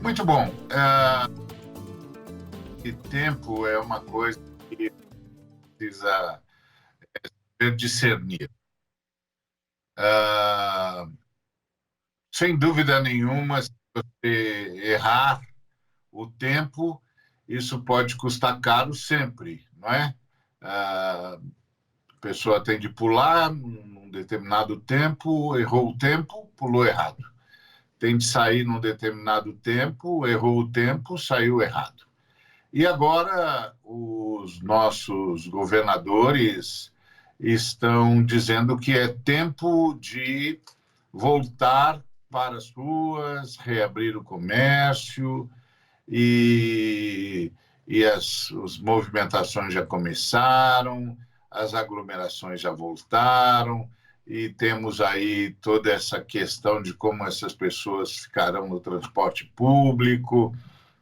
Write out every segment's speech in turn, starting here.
Muito bom. E tempo é uma coisa que precisa ser discernir. Sem dúvida nenhuma, se você errar o tempo, isso pode custar caro sempre, não é? A pessoa tem de pular num determinado tempo, errou o tempo, pulou errado. Tem de sair num determinado tempo, errou o tempo, saiu errado. E agora os nossos governadores estão dizendo que é tempo de voltar para as ruas, reabrir o comércio e, as movimentações já começaram, as aglomerações já voltaram e temos aí toda essa questão de como essas pessoas ficarão no transporte público.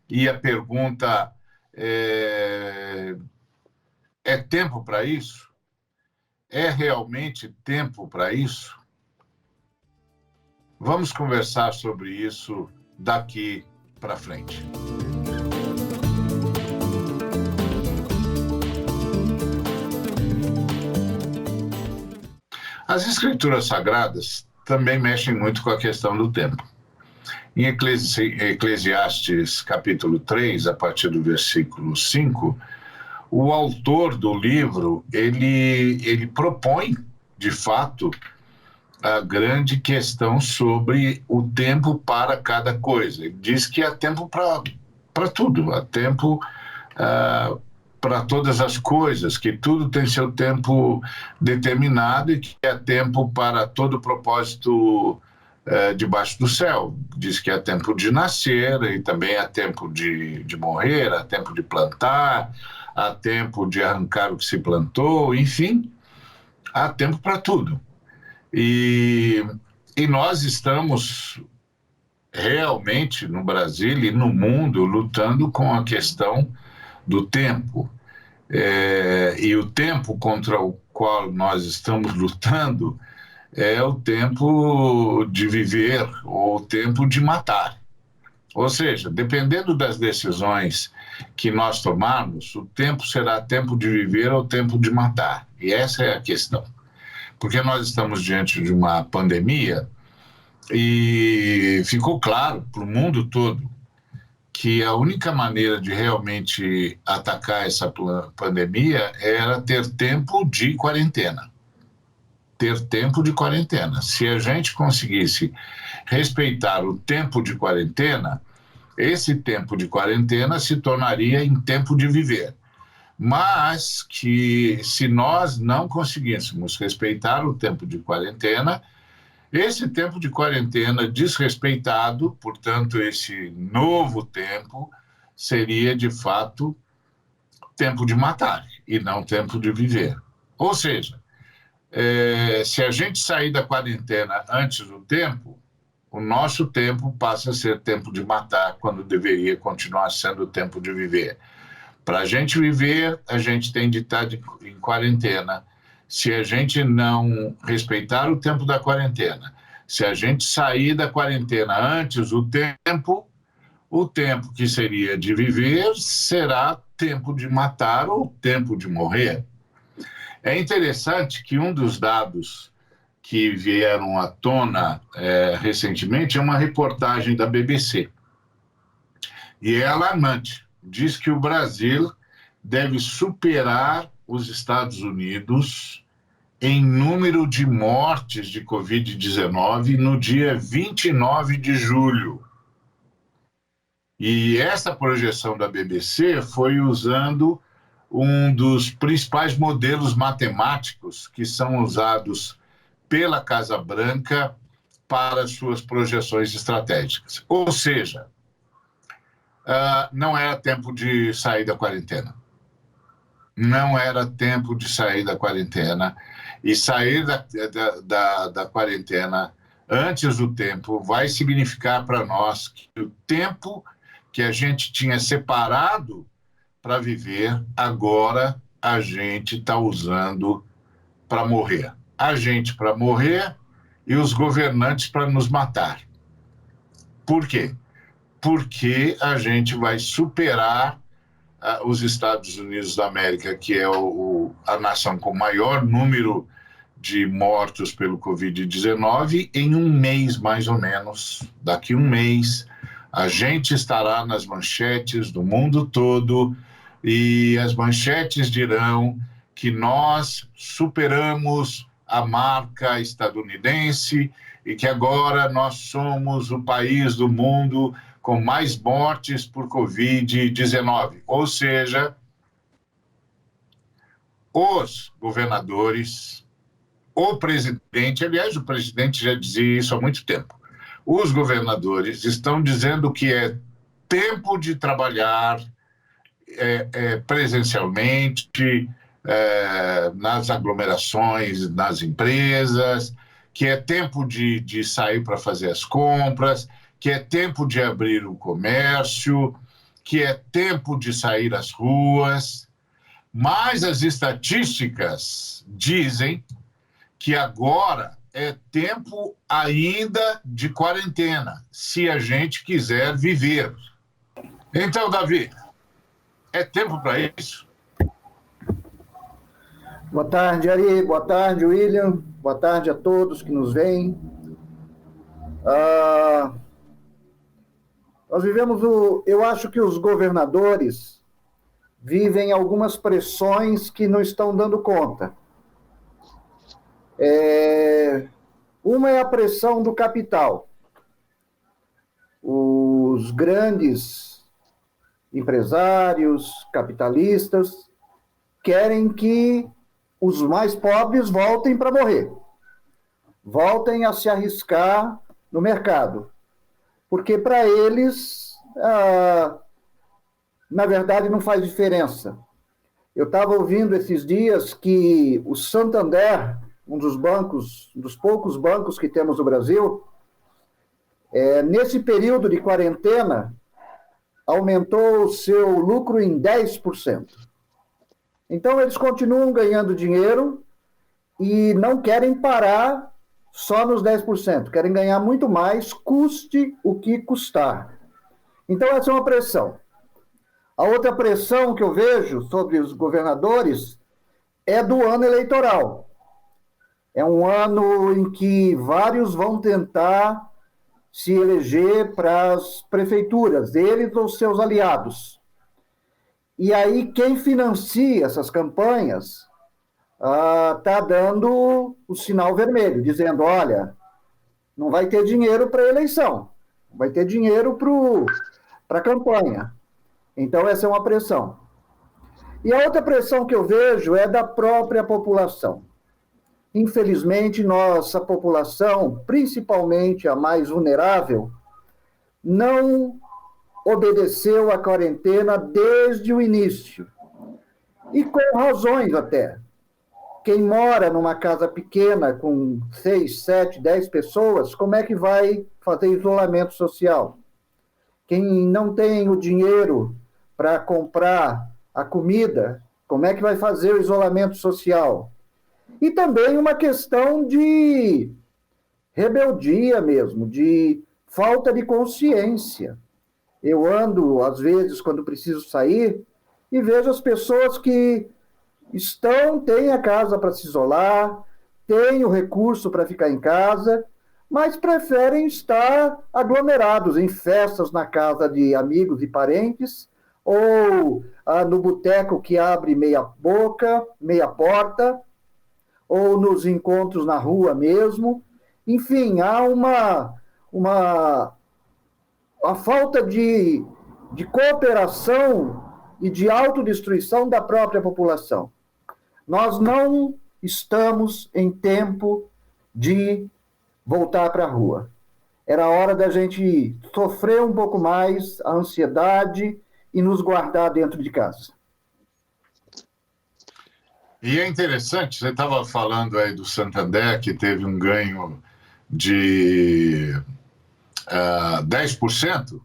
E a pergunta é tempo para isso? É realmente tempo para isso? Vamos conversar sobre isso daqui para frente. As escrituras sagradas também mexem muito com a questão do tempo. Em Eclesiastes capítulo 3, a partir do versículo 5, o autor do livro, ele propõe, de fato, a grande questão sobre o tempo para cada coisa. Ele diz que há tempo para tudo, há tempo para todas as coisas, que tudo tem seu tempo determinado e que há tempo para todo propósito debaixo do céu. Diz que há tempo de nascer e também há tempo de morrer, há tempo de plantar, há tempo de arrancar o que se plantou, enfim, há tempo para tudo. E nós estamos realmente no Brasil e no mundo lutando com a questão do tempo. E o tempo contra o qual nós estamos lutando é o tempo de viver ou o tempo de matar. Ou seja, dependendo das decisões que nós tomarmos, o tempo será tempo de viver ou tempo de matar. E essa é a questão. Porque nós estamos diante de uma pandemia e ficou claro para o mundo todo que a única maneira de realmente atacar essa pandemia era ter tempo de quarentena. Ter tempo de quarentena. Se a gente conseguisse respeitar o tempo de quarentena, esse tempo de quarentena se tornaria em tempo de viver. Mas que se nós não conseguíssemos respeitar o tempo de quarentena, esse tempo de quarentena desrespeitado, portanto, esse novo tempo, seria de fato tempo de matar e não tempo de viver. Ou seja, se a gente sair da quarentena antes do tempo, o nosso tempo passa a ser tempo de matar, quando deveria continuar sendo tempo de viver. Para a gente viver, a gente tem de estar em quarentena. Se a gente não respeitar o tempo da quarentena, se a gente sair da quarentena antes do tempo, o tempo que seria de viver será tempo de matar ou tempo de morrer. É interessante que um dos dados que vieram à tona recentemente é uma reportagem da BBC. E é alarmante. Diz que o Brasil deve superar os Estados Unidos em número de mortes de Covid-19 no dia 29 de julho. E essa projeção da BBC foi usando um dos principais modelos matemáticos que são usados pela Casa Branca para suas projeções estratégicas. Ou seja, não era tempo de sair da quarentena. Não era tempo de sair da quarentena. E sair da quarentena antes do tempo vai significar para nós que o tempo que a gente tinha separado para viver, agora a gente está usando para morrer. A gente para morrer e os governantes para nos matar. Por quê? porque a gente vai superar os Estados Unidos da América, que é a nação com maior número de mortos pelo Covid-19, em um mês, mais ou menos. Daqui um mês, a gente estará nas manchetes do mundo todo e as manchetes dirão que nós superamos a marca estadunidense e que agora nós somos o país do mundo com mais mortes por Covid-19. Ou seja, os governadores, o presidente, aliás, o presidente já dizia isso há muito tempo, os governadores estão dizendo que é tempo de trabalhar presencialmente, nas aglomerações, nas empresas, que é tempo de sair para fazer as compras, que é tempo de abrir o comércio, que é tempo de sair às ruas. Mas as estatísticas dizem que agora é tempo ainda de quarentena, se a gente quiser viver. Então, Davi, é tempo para isso? Boa tarde, Ari. Boa tarde, William. Boa tarde a todos que nos veem. Nós vivemos eu acho que os governadores vivem algumas pressões que não estão dando conta. Uma é a pressão do capital. Os grandes empresários, capitalistas, querem que os mais pobres voltem para morrer, voltem a se arriscar no mercado, porque para eles, na verdade, não faz diferença. Eu estava ouvindo esses dias que o Santander, um dos poucos bancos que temos no Brasil, nesse período de quarentena, aumentou o seu lucro em 10%. Então, eles continuam ganhando dinheiro e não querem parar só nos 10%, querem ganhar muito mais, custe o que custar. Então, essa é uma pressão. A outra pressão que eu vejo sobre os governadores é do ano eleitoral. É um ano em que vários vão tentar se eleger para as prefeituras, eles ou seus aliados. E aí, quem financia essas campanhas está dando o sinal vermelho, dizendo, olha, não vai ter dinheiro para a eleição, vai ter dinheiro para a campanha. Então, essa é uma pressão. E a outra pressão que eu vejo é da própria população. Infelizmente, nossa população, principalmente a mais vulnerável, não obedeceu à quarentena desde o início. E com razões até. Quem mora numa casa pequena com 6, 7, 10 pessoas, como é que vai fazer isolamento social? Quem não tem o dinheiro para comprar a comida, como é que vai fazer o isolamento social? E também uma questão de rebeldia mesmo, de falta de consciência. Eu ando, às vezes, quando preciso sair, e vejo as pessoas que têm a casa para se isolar, têm o recurso para ficar em casa, mas preferem estar aglomerados em festas na casa de amigos e parentes, ou no boteco que abre meia boca, meia porta, ou nos encontros na rua mesmo. Enfim, há a falta de cooperação e de autodestruição da própria população. Nós não estamos em tempo de voltar para a rua. Era hora da gente sofrer um pouco mais a ansiedade e nos guardar dentro de casa. E é interessante, você estava falando aí do Santander, que teve um ganho de 10%,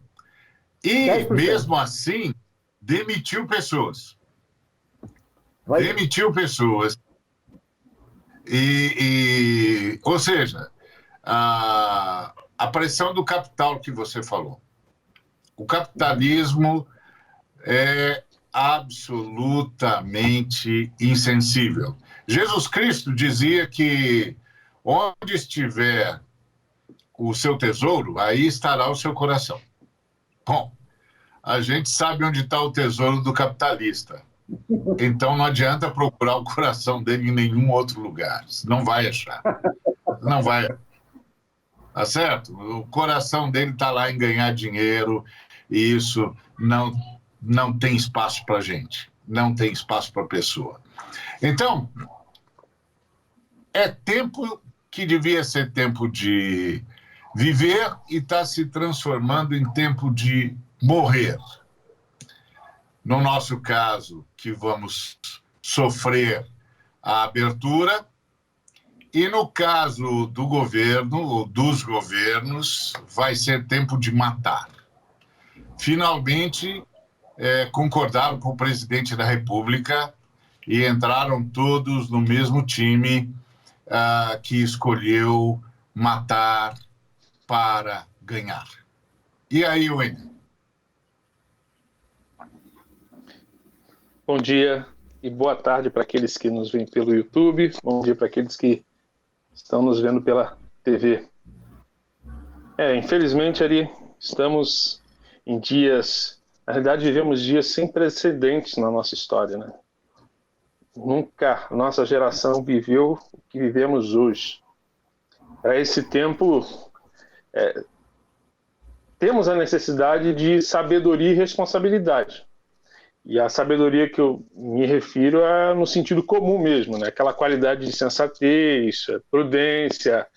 e 10%. Mesmo assim demitiu pessoas. Demitiu pessoas. Ou seja, a pressão do capital que você falou. O capitalismo é absolutamente insensível. Jesus Cristo dizia que onde estiver o seu tesouro, aí estará o seu coração. Bom, a gente sabe onde está o tesouro do capitalista. Então não adianta procurar o coração dele em nenhum outro lugar. Não vai achar. Não vai. Tá certo? O coração dele está lá em ganhar dinheiro e isso não tem espaço para a gente. Não tem espaço para a pessoa. Então, é tempo que devia ser tempo de viver e está se transformando em tempo de morrer. No nosso caso, que vamos sofrer a abertura, e no caso do governo, ou dos governos, vai ser tempo de matar. Finalmente, concordaram com o presidente da República e entraram todos no mesmo time que escolheu matar para ganhar. E aí, Wendel? Bom dia e boa tarde para aqueles que nos veem pelo YouTube. Bom dia para aqueles que estão nos vendo pela TV. Infelizmente, Ari, estamos em dias... Na realidade, vivemos dias sem precedentes na nossa história, né? Nunca a nossa geração viveu o que vivemos hoje. Para esse tempo, temos a necessidade de sabedoria e responsabilidade. E a sabedoria que eu me refiro é no sentido comum mesmo, né? Aquela qualidade de sensatez, prudência,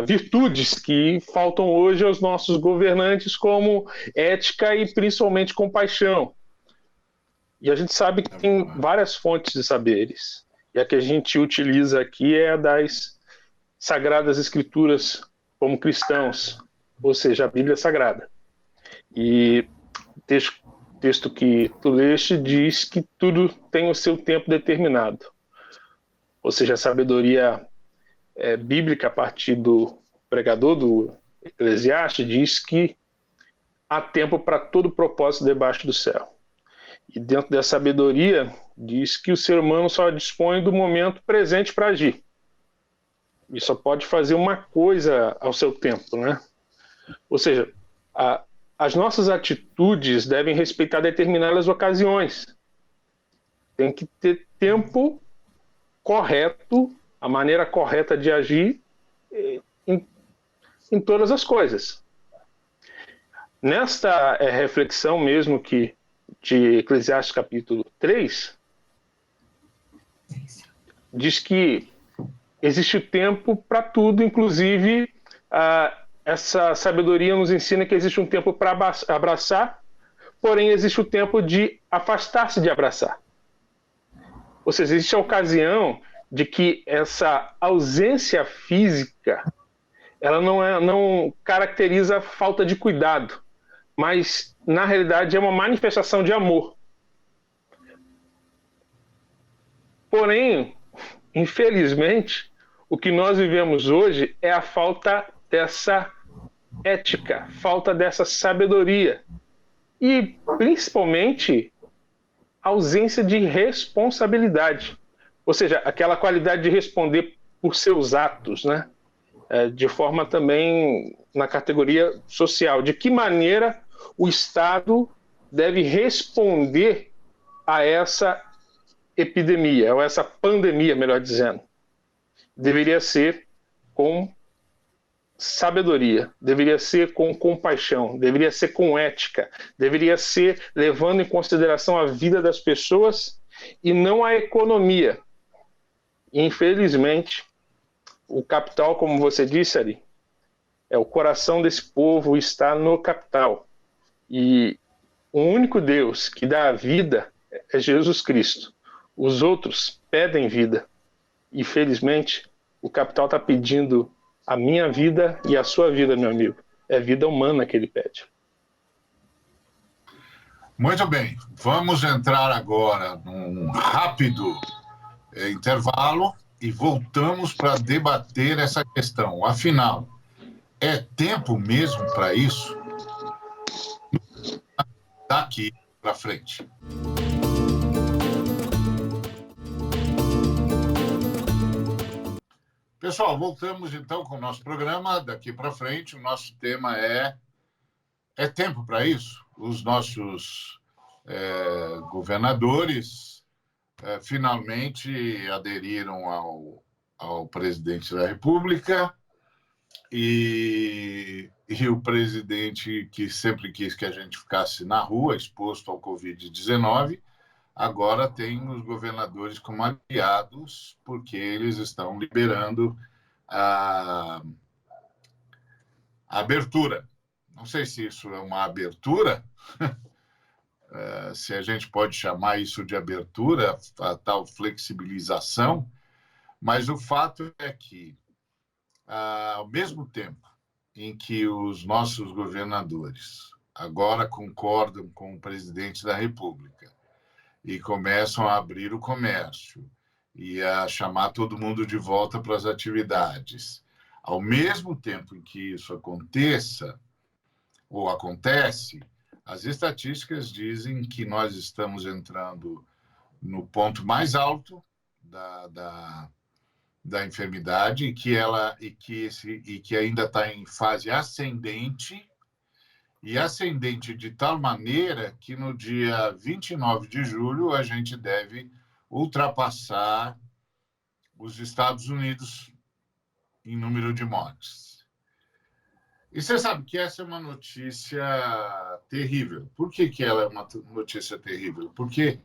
virtudes que faltam hoje aos nossos governantes, como ética e principalmente compaixão. E a gente sabe que tem várias fontes de saberes. E a que a gente utiliza aqui é a das Sagradas Escrituras como cristãos, ou seja, a Bíblia Sagrada. E o texto que tu leste diz que tudo tem o seu tempo determinado. Ou seja, a sabedoria bíblica, a partir do pregador do Eclesiastes, diz que há tempo para todo propósito debaixo do céu. E dentro da sabedoria, diz que o ser humano só dispõe do momento presente para agir. E só pode fazer uma coisa ao seu tempo, né? Ou seja, as nossas atitudes devem respeitar determinadas ocasiões. Tem que ter tempo correto, a maneira correta de agir em todas as coisas. Nesta reflexão mesmo de Eclesiastes capítulo 3, diz que existe o tempo para tudo, inclusive essa sabedoria nos ensina que existe um tempo para abraçar, porém existe o tempo de afastar-se de abraçar. Ou seja, existe a ocasião de que essa ausência física ela não caracteriza falta de cuidado, mas na realidade é uma manifestação de amor. Porém, infelizmente, o que nós vivemos hoje é a falta dessa ética, falta dessa sabedoria e, principalmente, a ausência de responsabilidade, ou seja, aquela qualidade de responder por seus atos, né? De forma também na categoria social. De que maneira o Estado deve responder a essa epidemia, ou essa pandemia, melhor dizendo? Deveria ser com sabedoria, deveria ser com compaixão, deveria ser com ética, deveria ser levando em consideração a vida das pessoas e não a economia. Infelizmente, o capital, como você disse, Ari, o coração desse povo está no capital. E o único Deus que dá a vida é Jesus Cristo. Os outros pedem vida. Infelizmente, o capital está pedindo a minha vida e a sua vida, meu amigo. É vida humana que ele pede. Muito bem. Vamos entrar agora num rápido intervalo e voltamos para debater essa questão. Afinal, é tempo mesmo para isso? daqui para frente. Pessoal, voltamos então com o nosso programa. Daqui para frente, o nosso tema é tempo para isso. Os nossos governadores finalmente aderiram ao presidente da República e o presidente, que sempre quis que a gente ficasse na rua, exposto ao Covid-19, agora tem os governadores como aliados, porque eles estão liberando a abertura. Não sei se isso é uma abertura, se a gente pode chamar isso de abertura, a tal flexibilização, mas o fato é que, ao mesmo tempo em que os nossos governadores agora concordam com o presidente da República e começam a abrir o comércio e a chamar todo mundo de volta para as atividades, ao mesmo tempo em que isso aconteça, ou acontece, as estatísticas dizem que nós estamos entrando no ponto mais alto da enfermidade e que ainda está em fase ascendente, e ascendente de tal maneira que no dia 29 de julho a gente deve ultrapassar os Estados Unidos em número de mortes. E você sabe que essa é uma notícia terrível. Por que ela é uma notícia terrível? Porque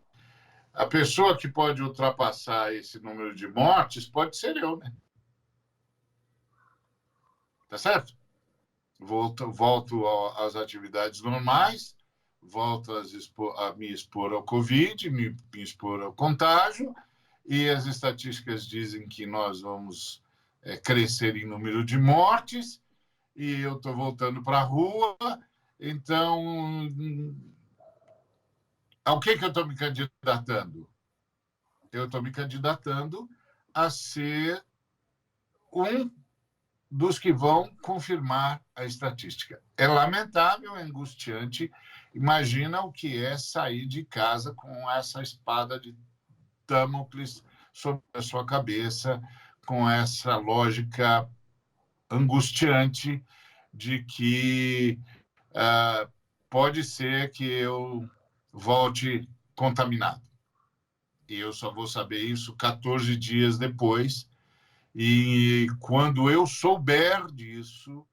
a pessoa que pode ultrapassar esse número de mortes pode ser eu, né? Tá certo? Volto às atividades normais, volto a me expor ao Covid, me expor ao contágio, e as estatísticas dizem que nós vamos crescer em número de mortes, e eu estou voltando para a rua, então, ao que eu estou me candidatando? Eu estou me candidatando a ser um dos que vão confirmar a estatística. É lamentável, é angustiante. Imagina o que é sair de casa com essa espada de Damocles sobre a sua cabeça, com essa lógica angustiante de que pode ser que eu volte contaminado. E eu só vou saber isso 14 dias depois. E quando eu souber disso,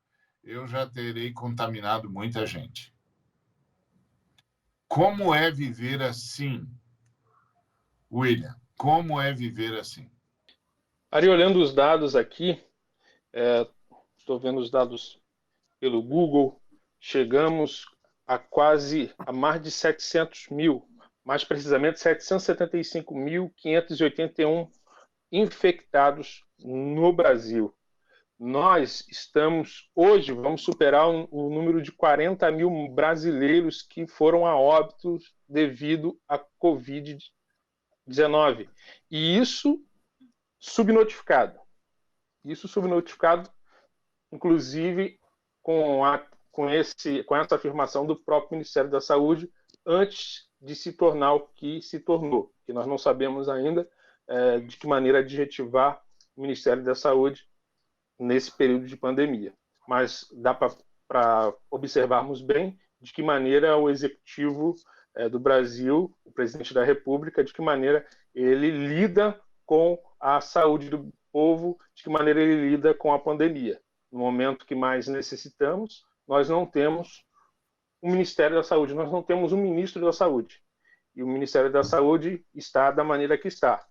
eu já terei contaminado muita gente. Como é viver assim, William? Como é viver assim? Ari, olhando os dados aqui, estou vendo os dados pelo Google, chegamos a mais de 700 mil, mais precisamente 775.581 infectados no Brasil. Nós estamos, hoje, vamos superar o número de 40 mil brasileiros que foram a óbito devido à Covid-19. E isso subnotificado. Inclusive, com essa afirmação do próprio Ministério da Saúde, antes de se tornar o que se tornou, que nós não sabemos ainda de que maneira adjetivar o Ministério da Saúde nesse período de pandemia. Mas dá para observarmos bem de que maneira o Executivo do Brasil, o Presidente da República, de que maneira ele lida com a saúde do povo, de que maneira ele lida com a pandemia. No momento que mais necessitamos, nós não temos o Ministério da Saúde, nós não temos um Ministro da Saúde. E o Ministério da Saúde está da maneira que está.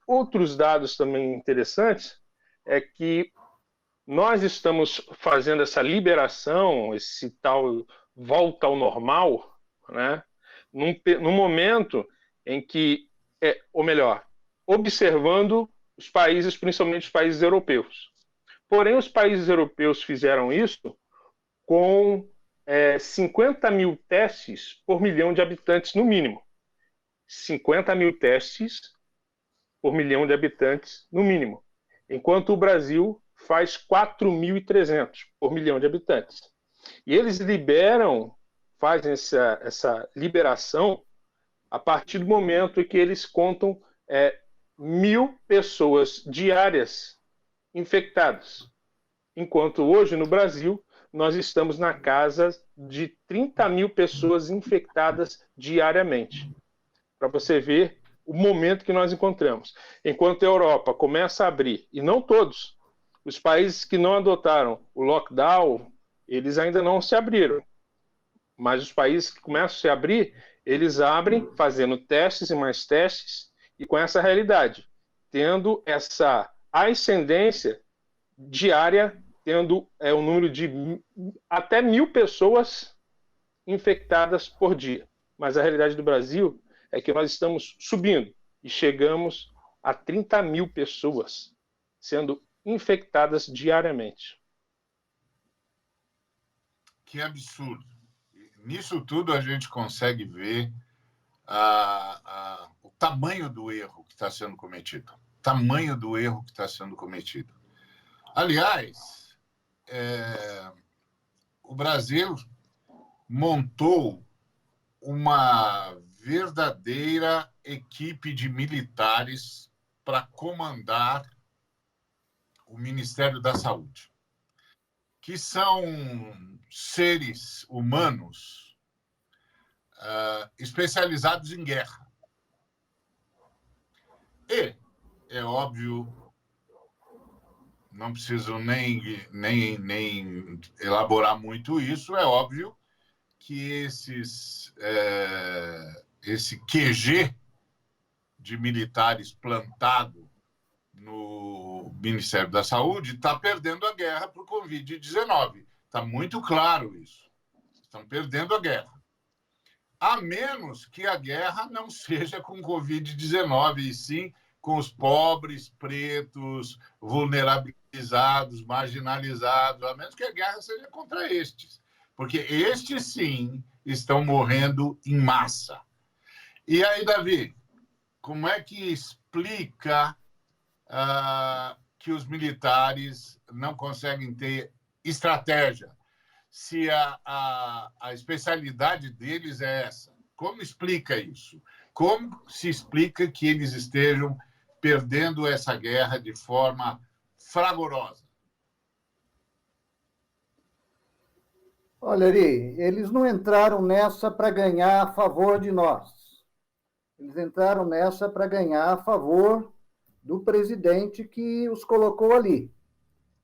Outros dados também interessantes é que nós estamos fazendo essa liberação, esse tal volta ao normal, né, num momento em que, ou melhor, observando os países, principalmente os países europeus. Porém, os países europeus fizeram isso com 50 mil testes por milhão de habitantes, no mínimo. 50 mil testes por milhão de habitantes, no mínimo. Enquanto o Brasil faz 4.300 por milhão de habitantes. E eles liberam fazem essa liberação a partir do momento em que eles contam 1.000 pessoas diárias infectadas. Enquanto hoje, no Brasil, nós estamos na casa de 30.000 pessoas infectadas diariamente. Para você ver o momento que nós encontramos. Enquanto a Europa começa a abrir, e não todos, os países que não adotaram o lockdown, eles ainda não se abriram. Mas os países que começam a se abrir, eles abrem fazendo testes e mais testes, e com essa realidade, tendo essa ascendência diária, tendo um número de até 1.000 pessoas infectadas por dia. Mas a realidade do Brasil é que nós estamos subindo e chegamos a 30.000 pessoas sendo infectadas diariamente. Que absurdo. Nisso tudo a gente consegue ver o tamanho do erro que está sendo cometido. Tamanho do erro que está sendo cometido. Aliás, o Brasil montou uma verdadeira equipe de militares para comandar o Ministério da Saúde, que são seres humanos especializados em guerra. E, é óbvio, não preciso nem elaborar muito isso, é óbvio que esse QG de militares plantado no Ministério da Saúde está perdendo a guerra para o Covid-19. Está muito claro isso. Estão perdendo a guerra. A menos que a guerra não seja com Covid-19, e sim com os pobres, pretos, vulnerabilizados, marginalizados, a menos que a guerra seja contra estes. Porque estes, sim, estão morrendo em massa. E aí, Davi, como é que explica que os militares não conseguem ter estratégia, se a especialidade deles é essa? Como explica isso? Como se explica que eles estejam perdendo essa guerra de forma fragorosa? Olha, Ari, eles não entraram nessa para ganhar a favor de nós. Eles entraram nessa para ganhar a favor do presidente que os colocou ali.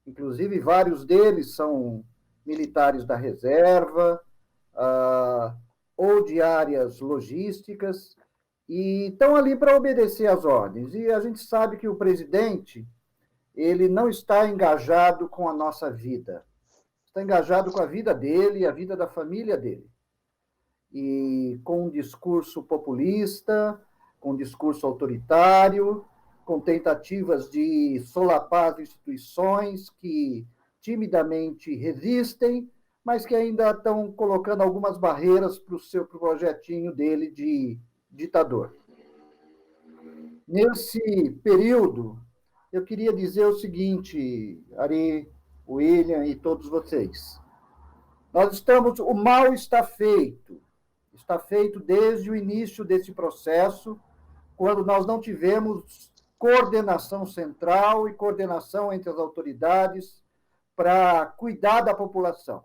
Inclusive, vários deles são militares da reserva, ou de áreas logísticas, e estão ali para obedecer às ordens. E a gente sabe que o presidente, ele não está engajado com a nossa vida. Está engajado com a vida dele e a vida da família dele. E com um discurso populista, com um discurso autoritário, com tentativas de solapar as instituições que timidamente resistem, mas que ainda estão colocando algumas barreiras para o seu projetinho dele de ditador. Nesse período, eu queria dizer o seguinte, Ari, William e todos vocês. O mal está feito desde o início desse processo, quando nós não tivemos coordenação central e coordenação entre as autoridades para cuidar da população.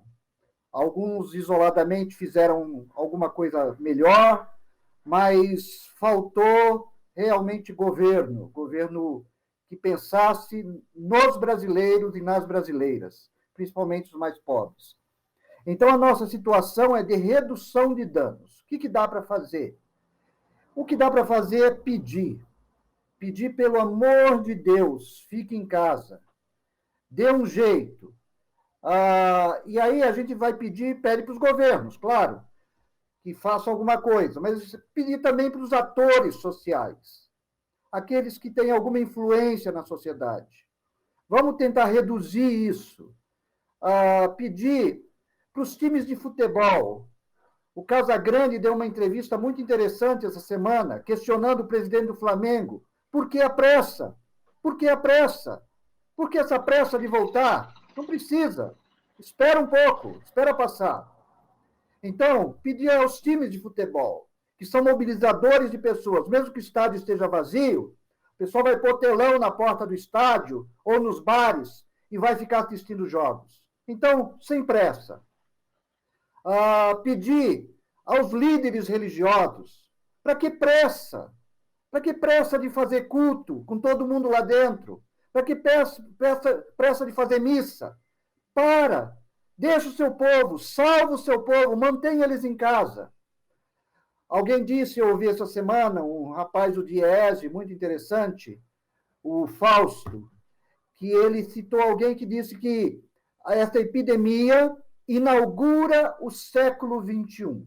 Alguns isoladamente fizeram alguma coisa melhor, mas faltou realmente governo que pensasse nos brasileiros e nas brasileiras, principalmente os mais pobres. Então, a nossa situação é de redução de danos. O que dá para fazer? O que dá para fazer é pedir. Pedir, pelo amor de Deus, fique em casa. Dê um jeito. E aí a gente vai pede para os governos, claro, que façam alguma coisa, mas pedir também para os atores sociais, aqueles que têm alguma influência na sociedade. Vamos tentar reduzir isso. Pedir para os times de futebol. O Casagrande deu uma entrevista muito interessante essa semana, questionando o presidente do Flamengo. Por que a pressa? Por que a pressa? Por que essa pressa de voltar? Não precisa. Espera um pouco, espera passar. Então, pedir aos times de futebol, que são mobilizadores de pessoas, mesmo que o estádio esteja vazio, o pessoal vai pôr telão na porta do estádio ou nos bares e vai ficar assistindo jogos. Então, sem pressa. Pedir aos líderes religiosos, para que pressa? Para que pressa de fazer culto com todo mundo lá dentro? Para que pressa de fazer missa? Deixa o seu povo, salva o seu povo, mantenha eles em casa. Alguém disse, eu ouvi essa semana, um rapaz do Diese, muito interessante, o Fausto, que ele citou alguém que disse que essa epidemia inaugura o século XXI.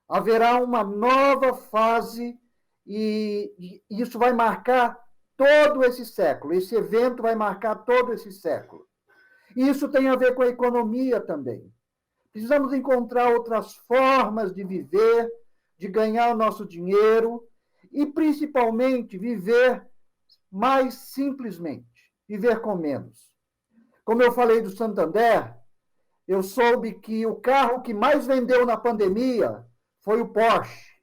Haverá uma nova fase e isso vai marcar todo esse século. Esse evento vai marcar todo esse século. E isso tem a ver com a economia também. Precisamos encontrar outras formas de viver, de ganhar o nosso dinheiro e, principalmente, viver mais simplesmente, viver com menos. Como eu falei do Santander, eu soube que o carro que mais vendeu na pandemia foi o Porsche.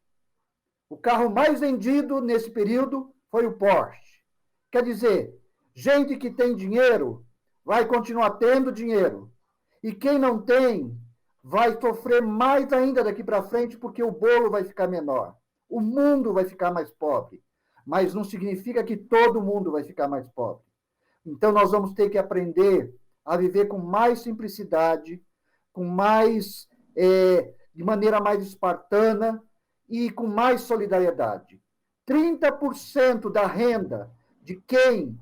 O carro mais vendido nesse período foi o Porsche. Quer dizer, gente que tem dinheiro vai continuar tendo dinheiro. E quem não tem vai sofrer mais ainda daqui para frente porque o bolo vai ficar menor. O mundo vai ficar mais pobre. Mas não significa que todo mundo vai ficar mais pobre. Então nós vamos ter que aprender a viver com mais simplicidade, de maneira mais espartana e com mais solidariedade. 30% da renda de quem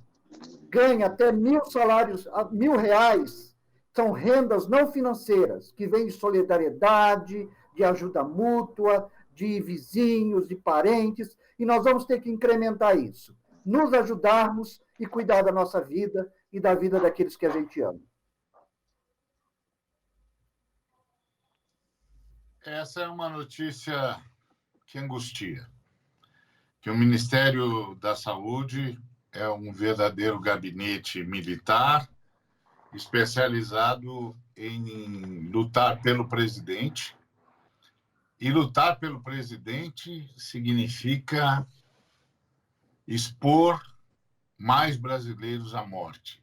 ganha até R$1.000 são rendas não financeiras, que vêm de solidariedade, de ajuda mútua, de vizinhos, de parentes, e nós vamos ter que incrementar isso, nos ajudarmos e cuidar da nossa vida e da vida daqueles que a gente ama. Essa é uma notícia que angustia, que o Ministério da Saúde é um verdadeiro gabinete militar especializado em lutar pelo presidente. E lutar pelo presidente significa expor mais brasileiros à morte.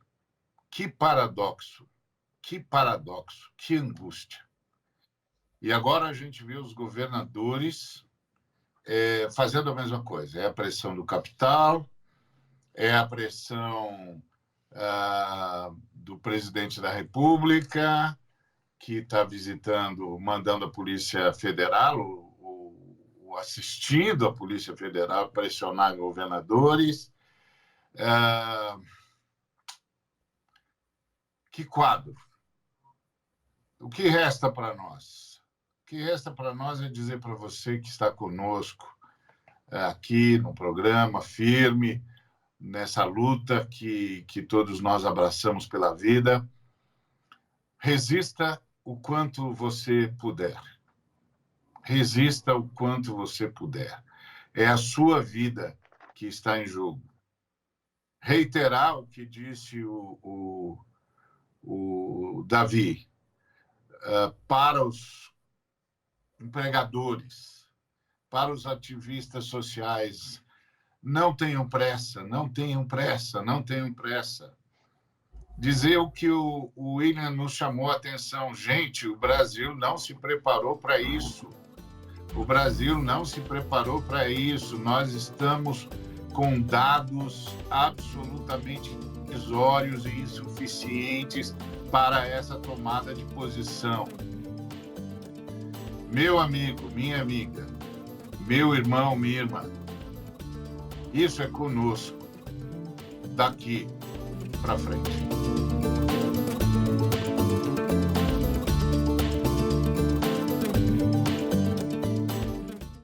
Que paradoxo, que angústia. E agora a gente vê os governadores fazendo a mesma coisa. É a pressão do capital, é a pressão do presidente da República, que está mandando a Polícia Federal, ou assistindo a Polícia Federal pressionar governadores. Que quadro! O que resta para nós? O que resta para nós é dizer para você que está conosco aqui no programa, firme, nessa luta que todos nós abraçamos pela vida. Resista o quanto você puder. Resista o quanto você puder. É a sua vida que está em jogo. Reiterar o que disse o Davi, para os empregadores, para os ativistas sociais, não tenham pressa, não tenham pressa, não tenham pressa. Dizer o que o William nos chamou a atenção. Gente, o Brasil não se preparou para isso. O Brasil não se preparou para isso. Nós estamos com dados absolutamente irrisórios e insuficientes para essa tomada de posição. Meu amigo, minha amiga, meu irmão, minha irmã, isso é conosco daqui para frente.